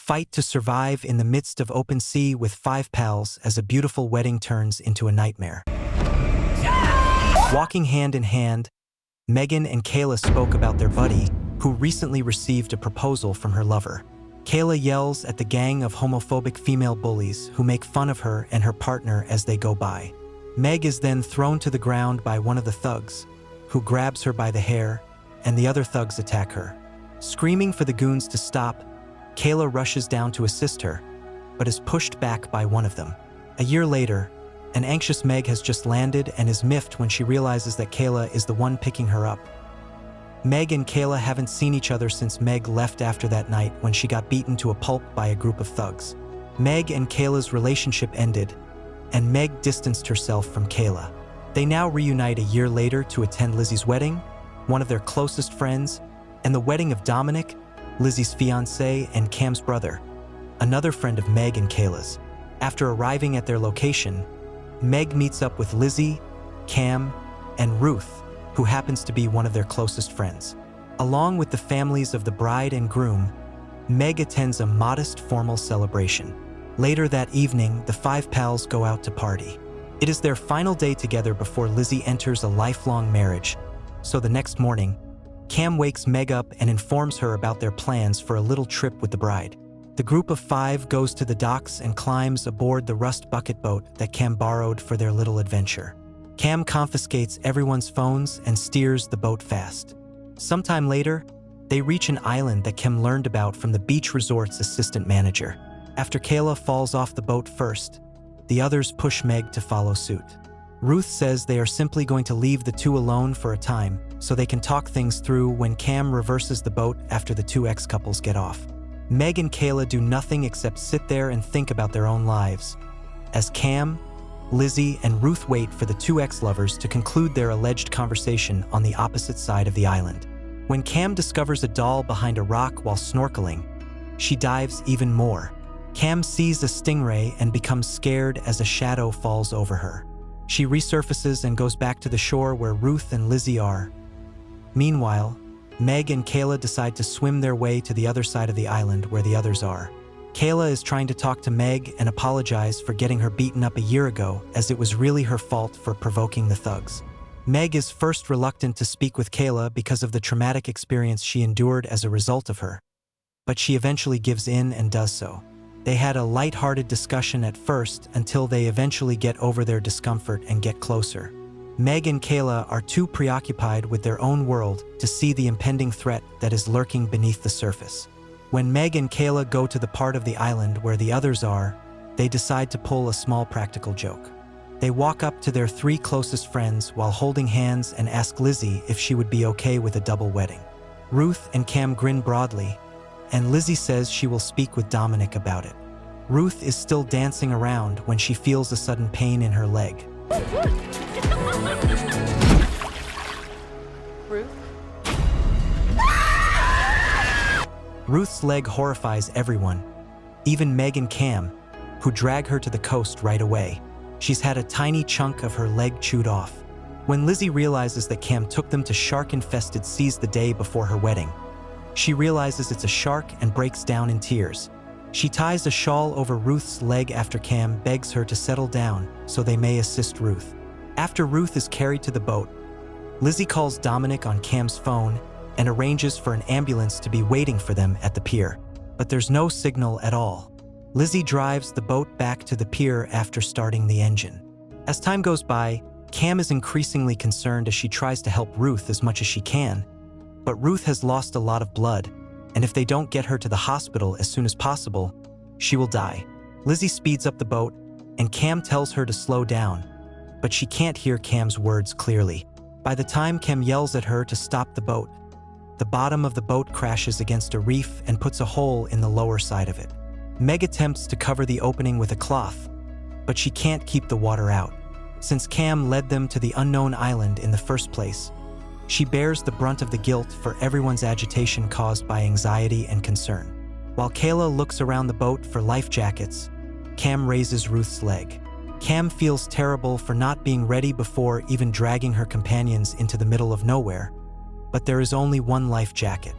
fight to survive in the midst of open sea with 5 pals as a beautiful wedding turns into a nightmare. Walking hand in hand, Megan and Kayla spoke about their buddy, who recently received a proposal from her lover. Kayla yells at the gang of homophobic female bullies who make fun of her and her partner as they go by. Meg is then thrown to the ground by one of the thugs, who grabs her by the hair, and the other thugs attack her. Screaming for the goons to stop, Kayla rushes down to assist her, but is pushed back by one of them. A year later, an anxious Meg has just landed and is miffed when she realizes that Kayla is the one picking her up. Meg and Kayla haven't seen each other since Meg left after that night when she got beaten to a pulp by a group of thugs. Meg and Kayla's relationship ended, and Meg distanced herself from Kayla. They now reunite a year later to attend Lizzie's wedding, one of their closest friends, and the wedding of Dominic, Lizzie's fiancé and Cam's brother, another friend of Meg and Kayla's. After arriving at their location, Meg meets up with Lizzie, Cam, and Ruth, who happens to be one of their closest friends. Along with the families of the bride and groom, Meg attends a modest formal celebration. Later that evening, the 5 pals go out to party. It is their final day together before Lizzie enters a lifelong marriage, so the next morning, Cam wakes Meg up and informs her about their plans for a little trip with the bride. The group of 5 goes to the docks and climbs aboard the rust bucket boat that Cam borrowed for their little adventure. Cam confiscates everyone's phones and steers the boat fast. Sometime later, they reach an island that Cam learned about from the beach resort's assistant manager. After Kayla falls off the boat first, the others push Meg to follow suit. Ruth says they are simply going to leave the two alone for a time so they can talk things through when Cam reverses the boat after the 2 ex-couples get off. Meg and Kayla do nothing except sit there and think about their own lives, as Cam, Lizzie, and Ruth wait for the 2 ex-lovers to conclude their alleged conversation on the opposite side of the island. When Cam discovers a doll behind a rock while snorkeling, she dives even more. Cam sees a stingray and becomes scared as a shadow falls over her. She resurfaces and goes back to the shore where Ruth and Lizzie are. Meanwhile, Meg and Kayla decide to swim their way to the other side of the island where the others are. Kayla is trying to talk to Meg and apologize for getting her beaten up a year ago, as it was really her fault for provoking the thugs. Meg is first reluctant to speak with Kayla because of the traumatic experience she endured as a result of her, but she eventually gives in and does so. They had a light-hearted discussion at first until they eventually get over their discomfort and get closer. Meg and Kayla are too preoccupied with their own world to see the impending threat that is lurking beneath the surface. When Meg and Kayla go to the part of the island where the others are, they decide to pull a small practical joke. They walk up to their 3 closest friends while holding hands and ask Lizzie if she would be okay with a double wedding. Ruth and Cam grin broadly, and Lizzie says she will speak with Dominic about it. Ruth is still dancing around when she feels a sudden pain in her leg. Ruth? Ruth's leg horrifies everyone, even Meg and Cam, who drag her to the coast right away. She's had a tiny chunk of her leg chewed off. When Lizzie realizes that Cam took them to shark-infested seas the day before her wedding, she realizes it's a shark and breaks down in tears. She ties a shawl over Ruth's leg after Cam begs her to settle down so they may assist Ruth. After Ruth is carried to the boat, Lizzie calls Dominic on Cam's phone and arranges for an ambulance to be waiting for them at the pier. But there's no signal at all. Lizzie drives the boat back to the pier after starting the engine. As time goes by, Cam is increasingly concerned as she tries to help Ruth as much as she can. But Ruth has lost a lot of blood, and if they don't get her to the hospital as soon as possible, she will die. Lizzie speeds up the boat, and Cam tells her to slow down, but she can't hear Cam's words clearly. By the time Cam yells at her to stop the boat, the bottom of the boat crashes against a reef and puts a hole in the lower side of it. Meg attempts to cover the opening with a cloth, but she can't keep the water out. Since Cam led them to the unknown island in the first place, she bears the brunt of the guilt for everyone's agitation caused by anxiety and concern. While Kayla looks around the boat for life jackets, Cam raises Ruth's leg. Cam feels terrible for not being ready before even dragging her companions into the middle of nowhere, but there is only one life jacket.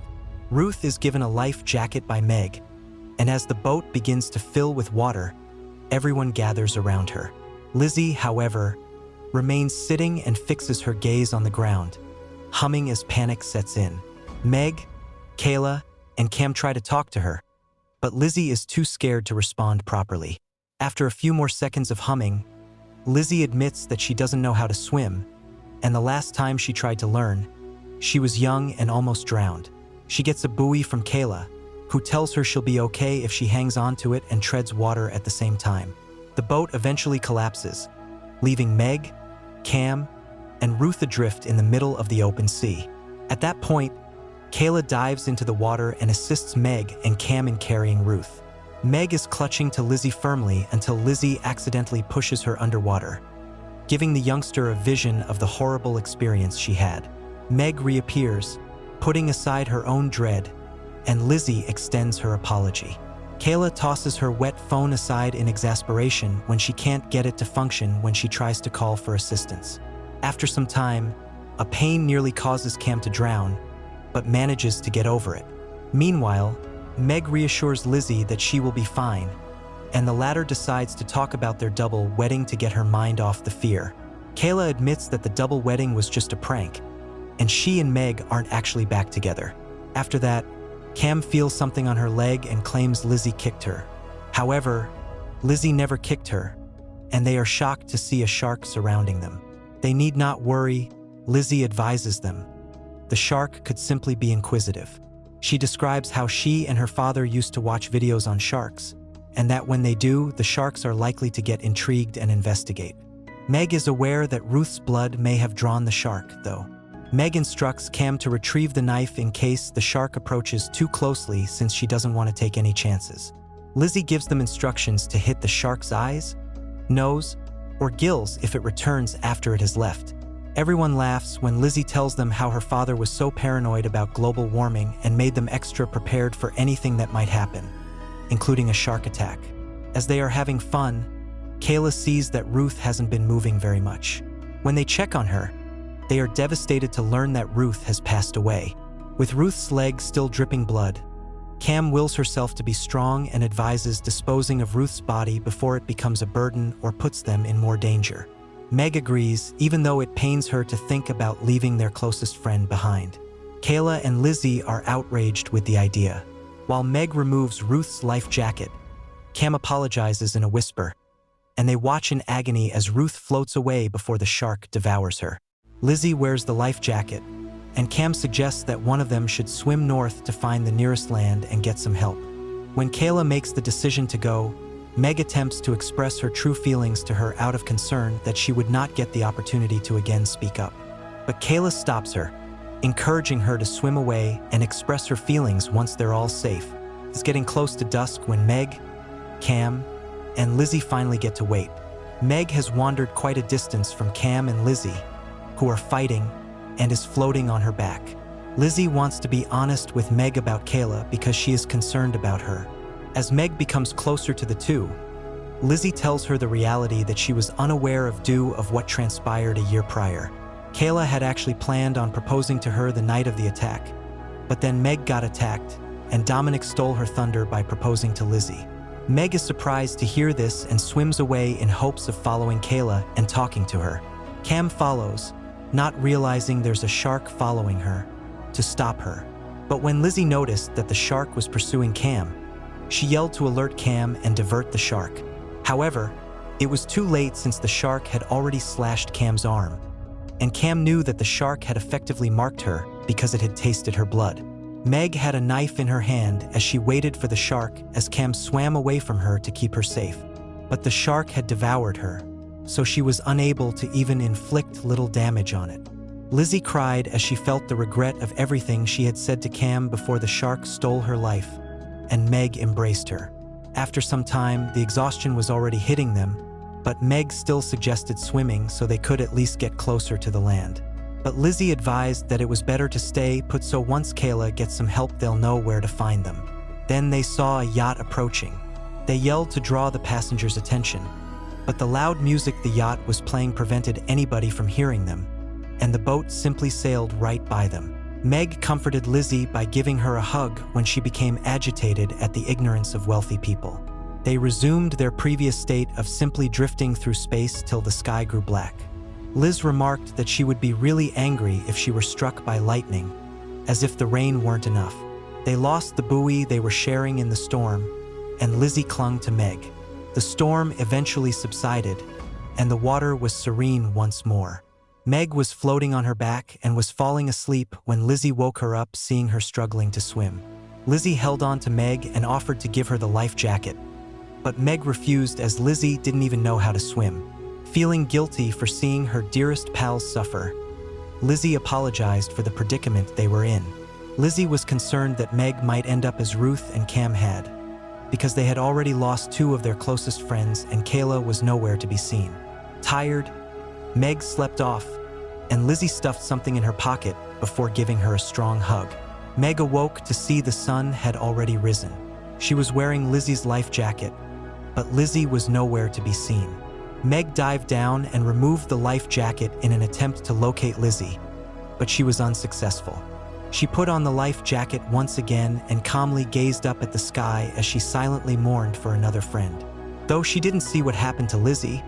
Ruth is given a life jacket by Meg, and as the boat begins to fill with water, everyone gathers around her. Lizzie, however, remains sitting and fixes her gaze on the ground, humming as panic sets in. Meg, Kayla, and Cam try to talk to her, but Lizzie is too scared to respond properly. After a few more seconds of humming, Lizzie admits that she doesn't know how to swim, and the last time she tried to learn, she was young and almost drowned. She gets a buoy from Kayla, who tells her she'll be okay if she hangs onto it and treads water at the same time. The boat eventually collapses, leaving Meg, Cam, and Ruth adrift in the middle of the open sea. At that point, Kayla dives into the water and assists Meg and Cam in carrying Ruth. Meg is clutching to Lizzie firmly until Lizzie accidentally pushes her underwater, giving the youngster a vision of the horrible experience she had. Meg reappears, putting aside her own dread, and Lizzie extends her apology. Kayla tosses her wet phone aside in exasperation when she can't get it to function when she tries to call for assistance. After some time, a pain nearly causes Cam to drown, but manages to get over it. Meanwhile, Meg reassures Lizzie that she will be fine, and the latter decides to talk about their double wedding to get her mind off the fear. Kayla admits that the double wedding was just a prank, and she and Meg aren't actually back together. After that, Cam feels something on her leg and claims Lizzie kicked her. However, Lizzie never kicked her, and they are shocked to see a shark surrounding them. They need not worry, Lizzie advises them. The shark could simply be inquisitive. She describes how she and her father used to watch videos on sharks, and that when they do, the sharks are likely to get intrigued and investigate. Meg is aware that Ruth's blood may have drawn the shark, though. Meg instructs Cam to retrieve the knife in case the shark approaches too closely since she doesn't want to take any chances. Lizzie gives them instructions to hit the shark's eyes, nose, or gills if it returns after it has left. Everyone laughs when Lizzie tells them how her father was so paranoid about global warming and made them extra prepared for anything that might happen, including a shark attack. As they are having fun, Kayla sees that Ruth hasn't been moving very much. When they check on her, they are devastated to learn that Ruth has passed away. With Ruth's leg still dripping blood, Cam wills herself to be strong and advises disposing of Ruth's body before it becomes a burden or puts them in more danger. Meg agrees, even though it pains her to think about leaving their closest friend behind. Kayla and Lizzie are outraged with the idea. While Meg removes Ruth's life jacket, Cam apologizes in a whisper, and they watch in agony as Ruth floats away before the shark devours her. Lizzie wears the life jacket, and Cam suggests that one of them should swim north to find the nearest land and get some help. When Kayla makes the decision to go, Meg attempts to express her true feelings to her out of concern that she would not get the opportunity to again speak up. But Kayla stops her, encouraging her to swim away and express her feelings once they're all safe. It's getting close to dusk when Meg, Cam, and Lizzie finally get to wait. Meg has wandered quite a distance from Cam and Lizzie, who are fighting, and is floating on her back. Lizzie wants to be honest with Meg about Kayla because she is concerned about her. As Meg becomes closer to the two, Lizzie tells her the reality that she was unaware of what transpired a year prior. Kayla had actually planned on proposing to her the night of the attack, but then Meg got attacked, and Dominic stole her thunder by proposing to Lizzie. Meg is surprised to hear this and swims away in hopes of following Kayla and talking to her. Cam follows, not realizing there's a shark following her, to stop her. But when Lizzie noticed that the shark was pursuing Cam, she yelled to alert Cam and divert the shark. However, it was too late since the shark had already slashed Cam's arm, and Cam knew that the shark had effectively marked her because it had tasted her blood. Meg had a knife in her hand as she waited for the shark as Cam swam away from her to keep her safe. But the shark had devoured her, so she was unable to even inflict little damage on it. Lizzie cried as she felt the regret of everything she had said to Cam before the shark stole her life, and Meg embraced her. After some time, the exhaustion was already hitting them, but Meg still suggested swimming so they could at least get closer to the land. But Lizzie advised that it was better to stay put so once Kayla gets some help they'll know where to find them. Then they saw a yacht approaching. They yelled to draw the passengers' attention, but the loud music the yacht was playing prevented anybody from hearing them, and the boat simply sailed right by them. Meg comforted Lizzie by giving her a hug when she became agitated at the ignorance of wealthy people. They resumed their previous state of simply drifting through space till the sky grew black. Liz remarked that she would be really angry if she were struck by lightning, as if the rain weren't enough. They lost the buoy they were sharing in the storm, and Lizzie clung to Meg. The storm eventually subsided, and the water was serene once more. Meg was floating on her back and was falling asleep when Lizzie woke her up, seeing her struggling to swim. Lizzie held on to Meg and offered to give her the life jacket, but Meg refused as Lizzie didn't even know how to swim. Feeling guilty for seeing her dearest pals suffer, Lizzie apologized for the predicament they were in. Lizzie was concerned that Meg might end up as Ruth and Cam had, because they had already lost two of their closest friends and Kayla was nowhere to be seen. Tired, Meg slept off, and Lizzie stuffed something in her pocket before giving her a strong hug. Meg awoke to see the sun had already risen. She was wearing Lizzie's life jacket, but Lizzie was nowhere to be seen. Meg dived down and removed the life jacket in an attempt to locate Lizzie, but she was unsuccessful. She put on the life jacket once again and calmly gazed up at the sky as she silently mourned for another friend. Though she didn't see what happened to Lizzie,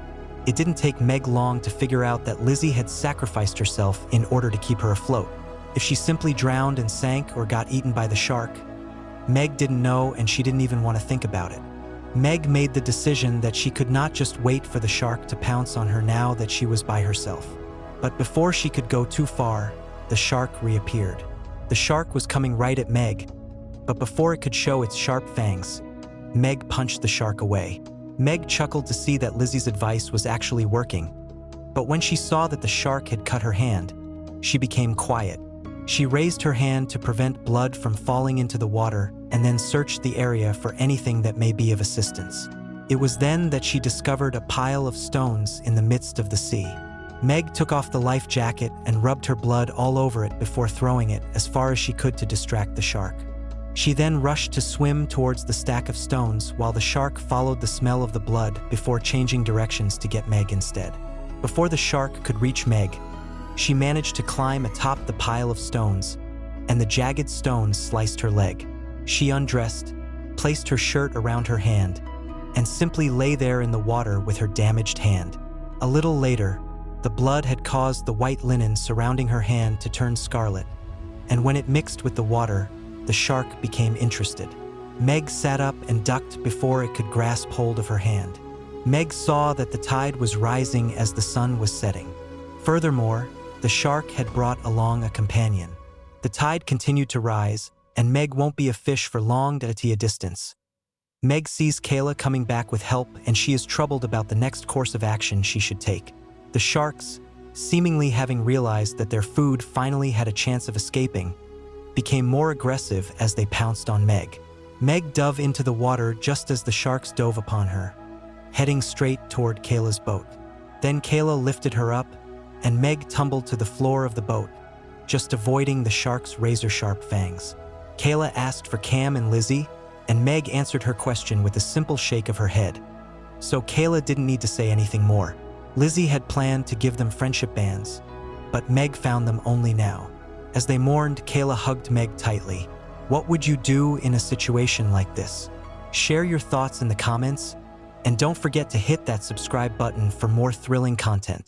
it didn't take Meg long to figure out that Lizzie had sacrificed herself in order to keep her afloat. If she simply drowned and sank or got eaten by the shark, Meg didn't know and she didn't even want to think about it. Meg made the decision that she could not just wait for the shark to pounce on her now that she was by herself. But before she could go too far, the shark reappeared. The shark was coming right at Meg, but before it could show its sharp fangs, Meg punched the shark away. Meg chuckled to see that Lizzie's advice was actually working, but when she saw that the shark had cut her hand, she became quiet. She raised her hand to prevent blood from falling into the water and then searched the area for anything that may be of assistance. It was then that she discovered a pile of stones in the midst of the sea. Meg took off the life jacket and rubbed her blood all over it before throwing it as far as she could to distract the shark. She then rushed to swim towards the stack of stones while the shark followed the smell of the blood before changing directions to get Meg instead. Before the shark could reach Meg, she managed to climb atop the pile of stones, and the jagged stones sliced her leg. She undressed, placed her shirt around her hand, and simply lay there in the water with her damaged hand. A little later, the blood had caused the white linen surrounding her hand to turn scarlet, and when it mixed with the water, the shark became interested. Meg sat up and ducked before it could grasp hold of her hand. Meg saw that the tide was rising as the sun was setting. Furthermore, the shark had brought along a companion. The tide continued to rise, and Meg won't be a fish for long at a distance. Meg sees Kayla coming back with help, and she is troubled about the next course of action she should take. The sharks, seemingly having realized that their food finally had a chance of escaping, became more aggressive as they pounced on Meg. Meg dove into the water just as the sharks dove upon her, heading straight toward Kayla's boat. Then Kayla lifted her up, and Meg tumbled to the floor of the boat, just avoiding the shark's razor-sharp fangs. Kayla asked for Cam and Lizzie, and Meg answered her question with a simple shake of her head. So Kayla didn't need to say anything more. Lizzie had planned to give them friendship bands, but Meg found them only now. As they mourned, Kayla hugged Meg tightly. What would you do in a situation like this? Share your thoughts in the comments, and don't forget to hit that subscribe button for more thrilling content.